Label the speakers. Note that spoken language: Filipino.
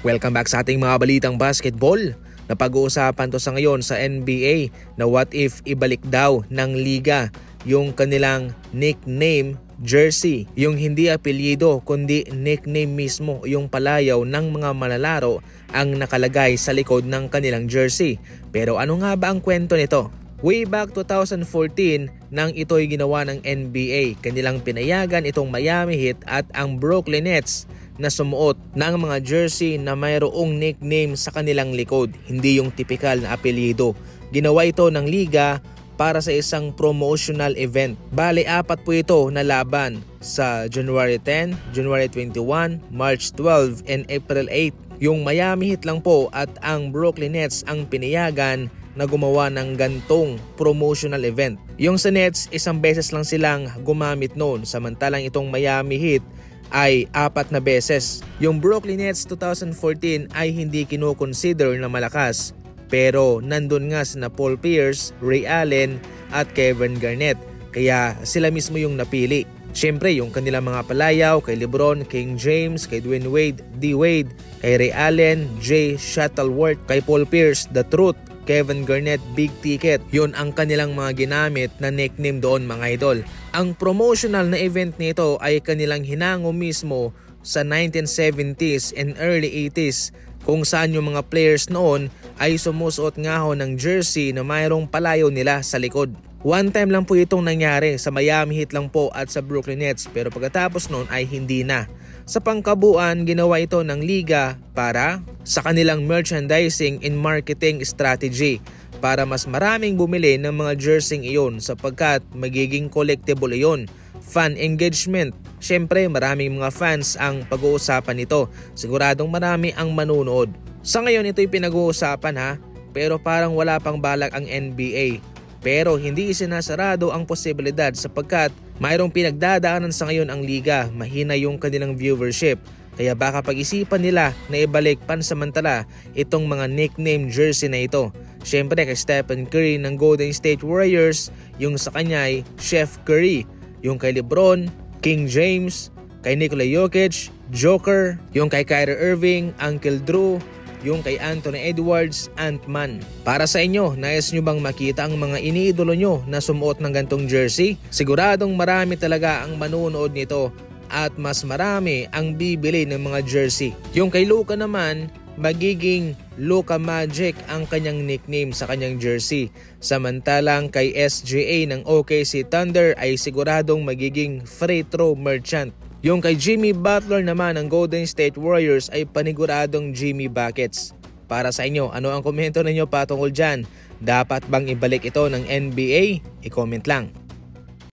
Speaker 1: Welcome back sa ating mga balitang basketball. Napag-uusapan to sa ngayon sa NBA na what if ibalik daw ng liga yung kanilang nickname jersey. Yung hindi apelyido kundi nickname mismo, yung palayaw ng mga manlalaro ang nakalagay sa likod ng kanilang jersey. Pero ano nga ba ang kwento nito? Way back 2014 nang ito'y ginawa ng NBA, kanilang pinayagan itong Miami Heat at ang Brooklyn Nets na sumuot ng mga jersey na mayroong nickname sa kanilang likod, hindi yung typical na apelyido. Ginawa ito ng liga para sa isang promotional event. Bale, 4 po ito na laban sa January 10, January 21, March 12, and April 8. Yung Miami Heat lang po at ang Brooklyn Nets ang pinayagan na gumawa ng gantong promotional event. Yung sa Nets, isang beses lang silang gumamit noon, samantalang itong Miami Heat ay 4 na beses. Yung Brooklyn Nets 2014 ay hindi kinoconsider na malakas, pero nandun nga sina Paul Pierce, Ray Allen at Kevin Garnett, kaya sila mismo yung napili. Siyempre yung kanilang mga palayaw kay LeBron, King James, kay Dwayne Wade, D. Wade, kay Ray Allen, Jay Shuttleworth, kay Paul Pierce, The Truth, Kevin Garnett, Big Ticket. Yun ang kanilang mga ginamit na nickname doon, mga idol. Ang promotional na event nito ay kanilang hinango mismo sa 1970s and early 80s, kung saan yung mga players noon ay sumusuot nga ho ng jersey na mayroong palayaw nila sa likod. One time lang po itong nangyari, sa Miami Heat lang po at sa Brooklyn Nets, pero pagkatapos noon ay hindi na. Sa pangkabuuan, ginawa ito ng liga para sa kanilang merchandising and marketing strategy, para mas maraming bumili ng mga jersey iyon sapagkat magiging collectible iyon. Fan engagement. Siyempre maraming mga fans ang pag-uusapan nito. Siguradong marami ang manunood. Sa ngayon ito'y pinag-uusapan ha, pero parang wala pang balak ang NBA. Pero hindi isinasarado ang posibilidad sapagkat mayroong pinagdadaanan sa ngayon ang liga, mahina yung kanilang viewership. Kaya baka pag-isipan nila na ibalik pansamantala itong mga nickname jersey na ito. Siyempre kay Stephen Curry ng Golden State Warriors, yung sa kanya ay Chef Curry. Yung kay LeBron, King James, kay Nikola Jokic, Joker. Yung kay Kyrie Irving, Uncle Drew. Yung kay Anthony Edwards, Ant-Man. Para sa inyo, nais nyo bang makita ang mga iniidolo nyo na sumuot ng gantong jersey? Siguradong marami talaga ang manunood nito at mas marami ang bibili ng mga jersey. Yung kay Luka naman, magiging Luka Magic ang kanyang nickname sa kanyang jersey. Samantalang kay SGA ng OKC Thunder ay siguradong magiging free throw merchant. Yung kay Jimmy Butler naman ng Golden State Warriors ay paniguradong Jimmy Buckets. Para sa inyo, ano ang komento ninyo patungkol dyan? Dapat bang ibalik ito ng NBA? I-comment lang.